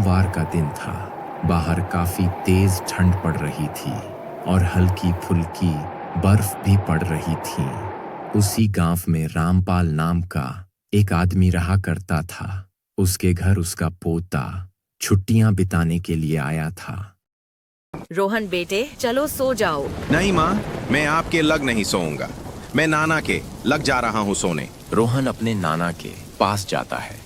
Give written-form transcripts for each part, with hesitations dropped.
सोमवार का दिन था। बाहर काफी तेज ठंड पड़ रही थी और हल्की फुल्की बर्फ भी पड़ रही थी। उसी गांव में रामपाल नाम का एक आदमी रहा करता था। उसके घर उसका पोता छुट्टियां बिताने के लिए आया था। रोहन बेटे, चलो सो जाओ। नहीं माँ, मैं आपके लग नहीं सोऊंगा। मैं नाना के लग जा रहा हूँ सोने। रोहन अपने नाना के पास जाता है।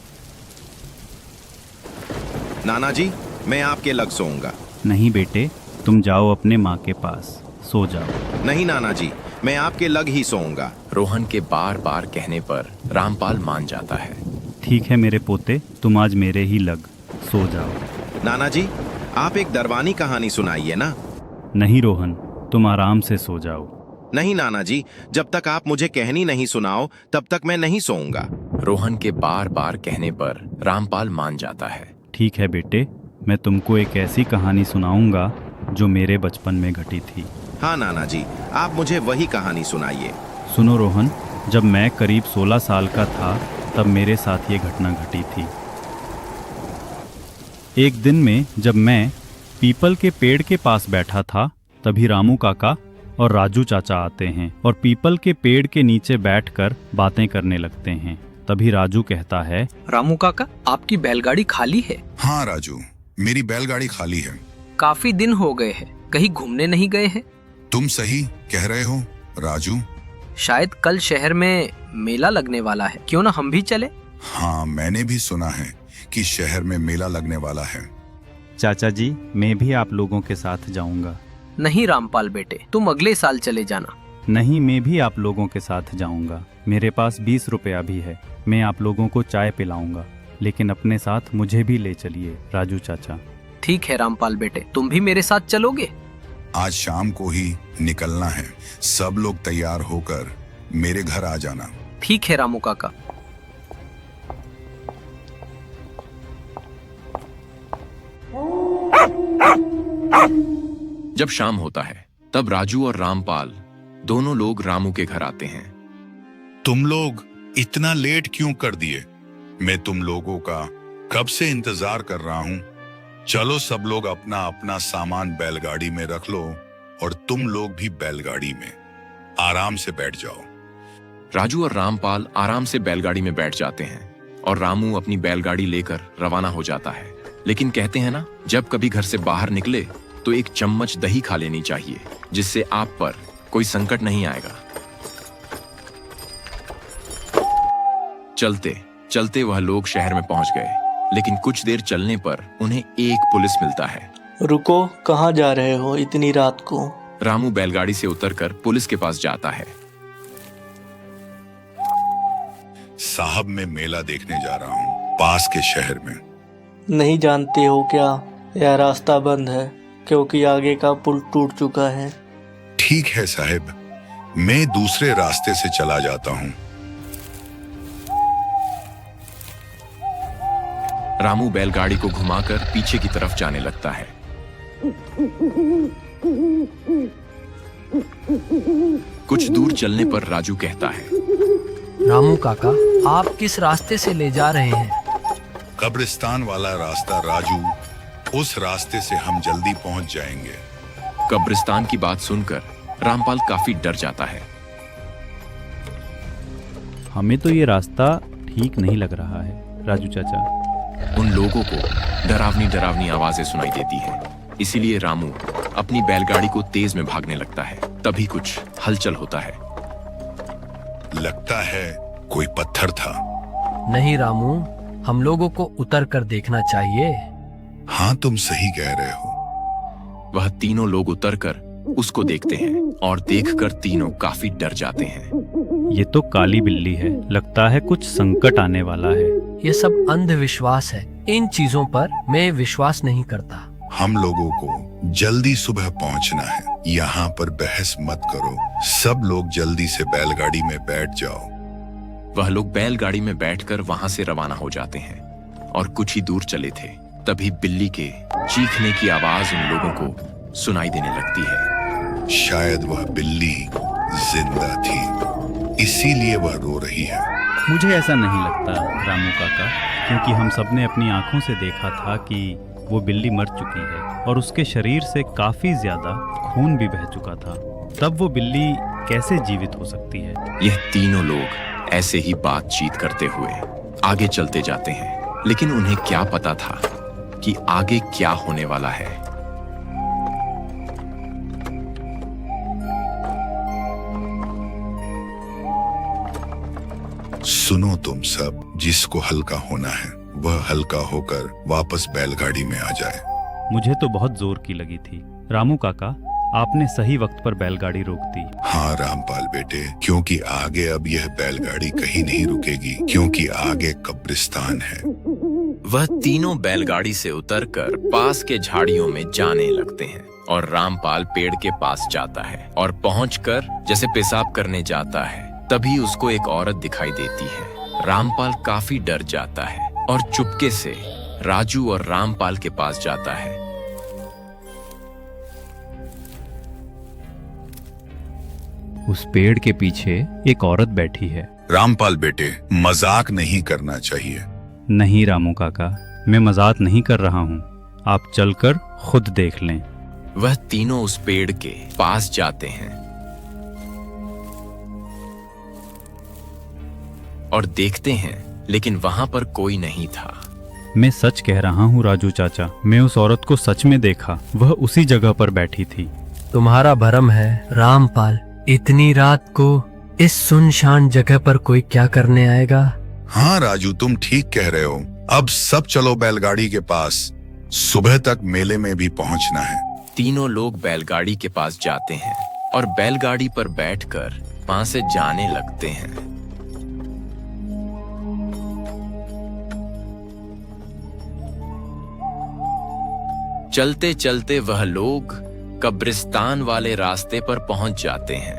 नाना जी, मैं आपके लग सोऊंगा। नहीं बेटे, तुम जाओ अपने माँ के पास, सो जाओ। नहीं नाना जी, मैं आपके लग ही सोऊंगा। रोहन के बार बार कहने पर रामपाल मान जाता है। ठीक है मेरे पोते, तुम आज मेरे ही लग सो जाओ। नाना जी, आप एक दरबानी कहानी सुनाइए ना। नहीं रोहन, तुम आराम से सो जाओ। नहीं नाना जी, जब तक आप मुझे कहानी नहीं सुनाओ तब तक मैं नहीं सोऊंगा। रोहन के बार बार कहने पर रामपाल मान जाता है। ठीक है बेटे, मैं तुमको एक ऐसी कहानी सुनाऊंगा जो मेरे बचपन में घटी थी। हाँ नाना जी, आप मुझे वही कहानी सुनाइए। सुनो रोहन, जब मैं करीब 16 साल का था तब मेरे साथ ये घटना घटी थी। एक दिन में जब मैं पीपल के पेड़ के पास बैठा था, तभी रामू काका और राजू चाचा आते हैं और पीपल के पेड़ के नीचे बैठकर बातें करने लगते हैं। तभी राजू कहता है, रामू काका, आपकी बैलगाड़ी खाली है? हाँ राजू, मेरी बैलगाड़ी खाली है। काफी दिन हो गए हैं, कहीं घूमने नहीं गए हैं? तुम सही कह रहे हो राजू। शायद कल शहर में मेला लगने वाला है, क्यों ना हम भी चले? हाँ, मैंने भी सुना है कि शहर में मेला लगने वाला है। चाचा जी, मैं भी आप लोगों के साथ जाऊंगा। नहीं रामपाल बेटे, तुम अगले साल चले जाना। नहीं, मैं भी आप लोगों के साथ जाऊंगा। मेरे पास 20 रुपया भी है, मैं आप लोगों को चाय पिलाऊंगा, लेकिन अपने साथ मुझे भी ले चलिए राजू चाचा। ठीक है रामपाल बेटे, तुम भी मेरे साथ चलोगे? आज शाम को ही निकलना है। सब लोग तैयार होकर मेरे घर आ जाना। ठीक है रामू काका। जब शाम होता है तब राजू और रामपाल दोनों लोग रामू के घर आते हैं। तुम लोग इतना लेट क्यों कर दिए? मैं तुम लोगों का कब से इंतजार कर रहा हूँ। चलो सब लोग अपना अपना सामान बैलगाड़ी में रख लो और तुम लोग भी बैलगाड़ी में आराम से बैठ जाओ। राजू और रामपाल आराम से बैलगाड़ी में बैठ जाते हैं और रामू अपनी बैलगाड़ी लेकर रवाना हो जाता है। लेकिन कहते हैं ना, जब कभी घर से बाहर निकले तो एक चम्मच दही खा लेनी चाहिए, जिससे आप पर कोई संकट नहीं आएगा। चलते चलते वह लोग शहर में पहुंच गए, लेकिन कुछ देर चलने पर उन्हें एक पुलिस मिलता है। रुको, कहाँ जा रहे हो इतनी रात को? रामू बैलगाड़ी से उतरकर पुलिस के पास जाता है। साहब, मैं मेला देखने जा रहा हूँ पास के शहर में। नहीं जानते हो क्या, यह रास्ता बंद है क्योंकि आगे का पुल टूट चुका है। ठीक है साहब, मैं दूसरे रास्ते से चला जाता हूँ। रामू बैलगाड़ी को घुमाकर पीछे की तरफ जाने लगता है। कुछ दूर चलने पर राजू कहता है, रामू काका, आप किस रास्ते से ले जा रहे हैं? कब्रिस्तान वाला रास्ता राजू, उस रास्ते से हम जल्दी पहुंच जाएंगे। कब्रिस्तान की बात सुनकर रामपाल काफी डर जाता है। हमें तो ये रास्ता ठीक नहीं लग रहा है राजू चाचा। उन लोगों को डरावनी डरावनी आवाजें सुनाई देती हैं। इसीलिए रामू अपनी बैलगाड़ी को तेज में भागने लगता है। तभी कुछ हलचल होता है। लगता है कोई पत्थर था। नहीं रामू, हम लोगों को उतर कर देखना चाहिए। हाँ, तुम सही कह रहे हो। वह तीनों लोग उतरकर उसको देखते हैं और देखकर तीनों काफी डर जाते हैं। ये तो काली बिल्ली है, लगता है कुछ संकट आने वाला है। ये सब अंधविश्वास है, इन चीजों पर मैं विश्वास नहीं करता। हम लोगों को जल्दी सुबह पहुंचना है, यहाँ पर बहस मत करो। सब लोग जल्दी से बैलगाड़ी में बैठ जाओ। वह लोग बैलगाड़ी में बैठकर वहां से रवाना हो जाते हैं और कुछ ही दूर चले थे, तभी बिल्ली के चीखने की आवाज उन लोगों को सुनाई देने लगती है। शायद वह बिल्ली जिंदा थी, इसीलिए वह रो रही है। मुझे ऐसा नहीं लगता रामू काका, क्योंकि हम सबने अपनी आंखों से देखा था कि वो बिल्ली मर चुकी है और उसके शरीर से काफी ज्यादा खून भी बह चुका था। तब वो बिल्ली कैसे जीवित हो सकती है? यह तीनों लोग ऐसे ही बातचीत करते हुए आगे चलते जाते हैं, लेकिन उन्हें क्या पता था कि आगे क्या होने वाला है। सुनो तुम सब, जिसको हल्का होना है वह हल्का होकर वापस बैलगाड़ी में आ जाए। मुझे तो बहुत जोर की लगी थी। रामू काका, आपने सही वक्त पर बैलगाड़ी रोक दी। हाँ रामपाल बेटे, क्योंकि आगे अब यह बैलगाड़ी कहीं नहीं रुकेगी, क्योंकि आगे कब्रिस्तान है। वह तीनों बैलगाड़ी से उतरकर पास के झाड़ियों में जाने लगते हैं और रामपाल पेड़ के पास जाता है और पहुंचकर जैसे पेशाब करने जाता है, तभी उसको एक औरत दिखाई देती है। रामपाल काफी डर जाता है और चुपके से राजू और रामपाल के पास जाता है। उस पेड़ के पीछे एक औरत बैठी है। रामपाल बेटे, मजाक नहीं करना चाहिए। नहीं रामू काका, मैं मजाक नहीं कर रहा हूँ, आप चलकर खुद देख लें। वह तीनों उस पेड़ के पास जाते हैं और देखते हैं, लेकिन वहां पर कोई नहीं था। मैं सच कह रहा हूँ राजू चाचा, मैं उस औरत को सच में देखा, वह उसी जगह पर बैठी थी। तुम्हारा भरम है रामपाल, इतनी रात को इस सुनसान जगह पर कोई क्या करने आएगा? हाँ राजू, तुम ठीक कह रहे हो। अब सब चलो बैलगाड़ी के पास, सुबह तक मेले में भी पहुंचना है। तीनों लोग बैलगाड़ी के पास जाते हैं और बैलगाड़ी पर बैठकर वहां से जाने लगते हैं। चलते चलते वह लोग कब्रिस्तान वाले रास्ते पर पहुंच जाते हैं।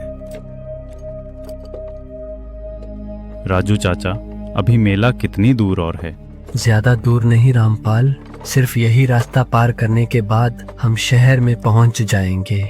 राजू चाचा, अभी मेला कितनी दूर और है? ज्यादा दूर नहीं रामपाल, सिर्फ यही रास्ता पार करने के बाद हम शहर में पहुंच जाएंगे।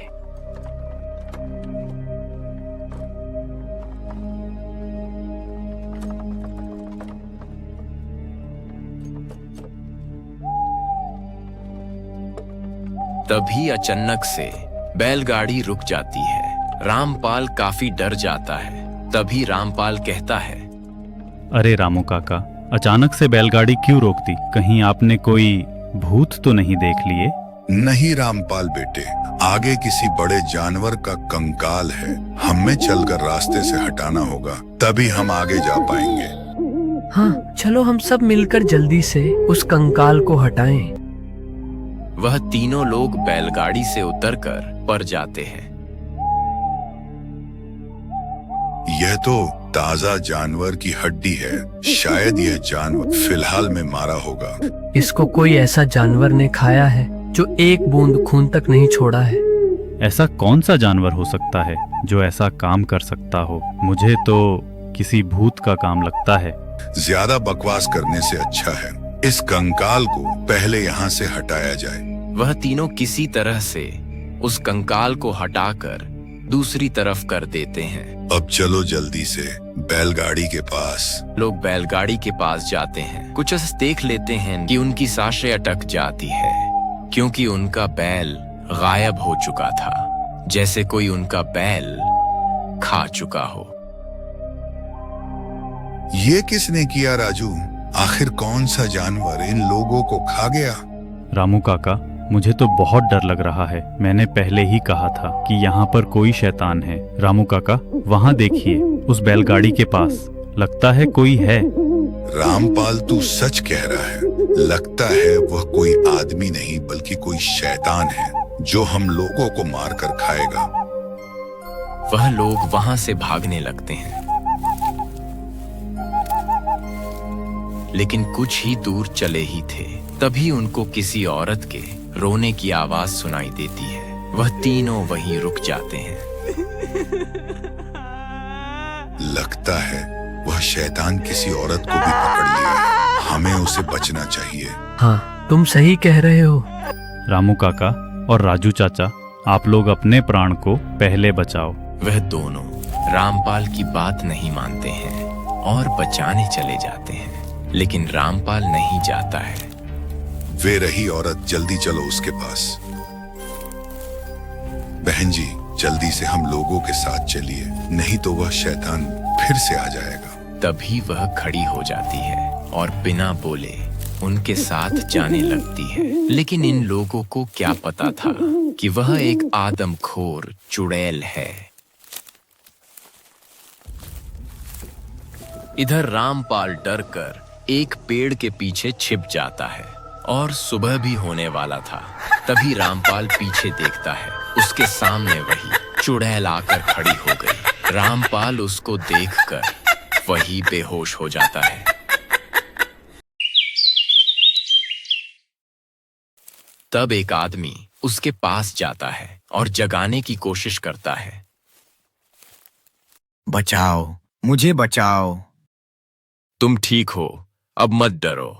तभी अचानक से बैलगाड़ी रुक जाती है। रामपाल काफी डर जाता है। तभी रामपाल कहता है, अरे रामू काका, अचानक से बैलगाड़ी क्यों रोक दी? कहीं आपने कोई भूत तो नहीं देख लिए? नहीं रामपाल बेटे, आगे किसी बड़े जानवर का कंकाल है, हमें चलकर रास्ते से हटाना होगा, तभी हम आगे जा पाएंगे। हाँ चलो, हम सब मिलकर जल्दी से उस कंकाल को हटाएं। वह तीनों लोग बैलगाड़ी से उतरकर पर जाते हैं। यह तो ताजा जानवर की हड्डी है, शायद यह जानवर फिलहाल में मारा होगा। इसको कोई ऐसा जानवर ने खाया है जो एक बूंद खून तक नहीं छोड़ा है। ऐसा कौन सा जानवर हो सकता है जो ऐसा काम कर सकता हो? मुझे तो किसी भूत का काम लगता है। ज्यादा बकवास करने से अच्छा है इस कंकाल को पहले यहाँ से हटाया जाए। वह तीनों किसी तरह से उस कंकाल को हटाकर दूसरी तरफ कर देते हैं। अब चलो जल्दी से बैलगाड़ी के पास। लोग बैलगाड़ी के पास जाते हैं। कुछ ऐसा देख लेते हैं कि उनकी सांसें अटक जाती है, क्योंकि उनका बैल गायब हो चुका था, जैसे कोई उनका बैल खा चुका हो। ये किसने किया राजू? आखिर कौन सा जानवर इन लोगों को खा गया? रामू काका, मुझे तो बहुत डर लग रहा है। मैंने पहले ही कहा था कि यहाँ पर कोई शैतान है। रामू काका, वहाँ देखिए, उस बैलगाड़ी के पास लगता है कोई है। रामपाल, तू सच कह रहा है। लगता है वह कोई आदमी नहीं बल्कि कोई शैतान है जो हम लोगों को मार कर खाएगा। वह लोग वहां से भागने लगते हैं, लेकिन कुछ ही दूर चले ही थे, तभी उनको किसी औरत के रोने की आवाज सुनाई देती है। वह तीनों वहीं रुक जाते हैं। लगता है वह शैतान किसी औरत को भी पकड़ लिया है। हमें उसे बचना चाहिए। हाँ, तुम सही कह रहे हो। रामू काका और राजू चाचा, आप लोग अपने प्राण को पहले बचाओ। वह दोनों रामपाल की बात नहीं मानते हैं और बचाने चले जाते हैं, लेकिन रामपाल नहीं जाता है। वे रही औरत, जल्दी चलो उसके पास। बहन जी, जल्दी से हम लोगों के साथ चलिए, नहीं तो वह शैतान फिर से आ जाएगा। तभी वह खड़ी हो जाती है और बिना बोले उनके साथ जाने लगती है। लेकिन इन लोगों को क्या पता था कि वह एक आदमखोर चुड़ैल है। इधर रामपाल डरकर एक पेड़ के पीछे छिप जाता है और सुबह भी होने वाला था। तभी रामपाल पीछे देखता है, उसके सामने वही चुड़ैल आकर खड़ी हो गई। रामपाल उसको देखकर वही बेहोश हो जाता है। तब एक आदमी उसके पास जाता है और जगाने की कोशिश करता है। बचाओ, मुझे बचाओ। तुम ठीक हो, अब मत डरो।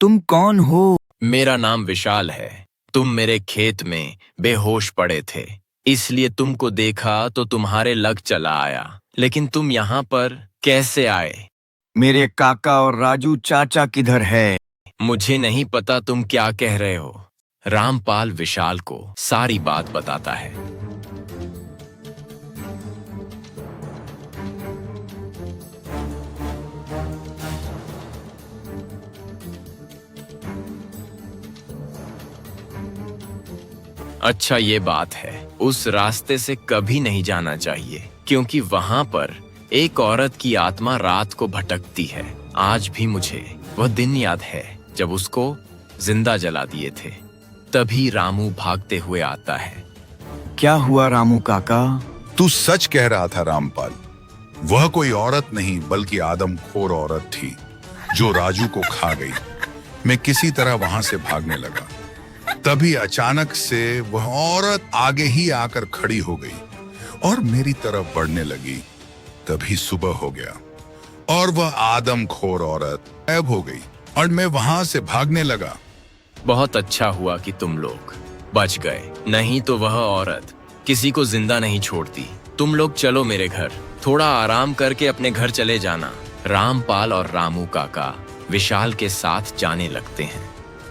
तुम कौन हो? मेरा नाम विशाल है। तुम मेरे खेत में बेहोश पड़े थे, इसलिए तुमको देखा तो तुम्हारे लग चला आया। लेकिन तुम यहाँ पर कैसे आए? मेरे काका और राजू चाचा किधर है? मुझे नहीं पता तुम क्या कह रहे हो। रामपाल विशाल को सारी बात बताता है। अच्छा, ये बात है, उस रास्ते से कभी नहीं जाना चाहिए, क्योंकि वहां पर एक औरत की आत्मा रात को भटकती है। आज भी मुझे वह दिन याद है जब उसको जिंदा जला दिए थे। तभी रामू भागते हुए आता है। क्या हुआ रामू काका? तू सच कह रहा था रामपाल। वह कोई औरत नहीं बल्कि आदमखोर औरत थी जो राजू को खा गई। मैं किसी तरह वहां से भागने लगा, तभी अचानक से वह औरत आगे ही आकर खड़ी हो गई और मेरी तरफ बढ़ने लगी। तभी सुबह हो गया और वह आदमखोर औरत गायब हो गई और मैं वहां से भागने लगा। बहुत अच्छा हुआ कि तुम लोग बच गए, नहीं तो वह औरत किसी को जिंदा नहीं छोड़ती। तुम लोग चलो मेरे घर, थोड़ा आराम करके अपने घर चले जाना। रामपाल और रामू काका विशाल के साथ जाने लगते हैं।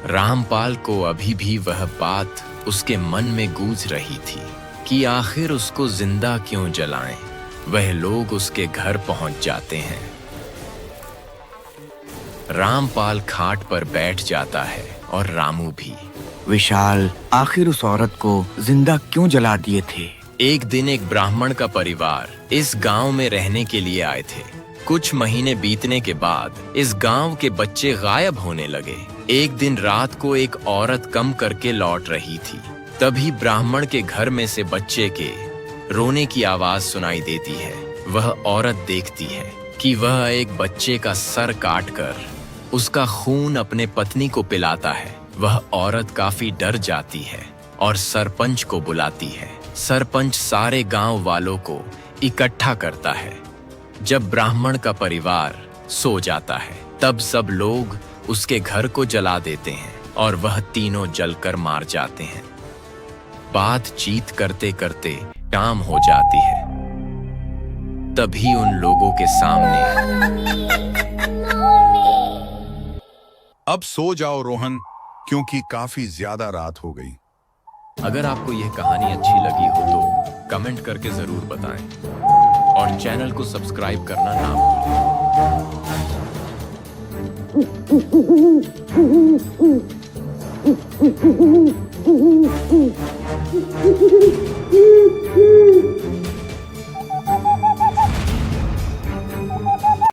रामपाल को अभी भी वह बात उसके मन में गूंज रही थी कि आखिर उसको जिंदा क्यों जलाएं। वह लोग उसके घर पहुंच जाते हैं। रामपाल खाट पर बैठ जाता है और रामू भी। विशाल, आखिर उस औरत को जिंदा क्यों जला दिए थे? एक दिन एक ब्राह्मण का परिवार इस गांव में रहने के लिए आए थे। कुछ महीने बीतने के बाद इस गांव के बच्चे गायब होने लगे। एक दिन रात को एक औरत कम करके लौट रही थी। तभी ब्राह्मण के घर में से बच्चे के रोने की आवाज सुनाई देती है। वह औरत देखती है कि वह एक बच्चे का सर काटकर उसका खून अपने पत्नी को पिलाता है। वह औरत काफी डर जाती है और सरपंच को बुलाती है। सरपंच सारे गांव वालों को इकट्ठा करता है। जब ब्राह्मण का परिवार सो जाता है, तब सब लोग उसके घर को जला देते हैं और वह तीनों जलकर मार जाते हैं। बातचीत करते करते शाम हो जाती है। तभी उन लोगों के सामने। अब सो जाओ रोहन, क्योंकि काफी ज्यादा रात हो गई। अगर आपको यह कहानी अच्छी लगी हो तो कमेंट करके जरूर बताएं और चैनल को सब्सक्राइब करना ना भूलें।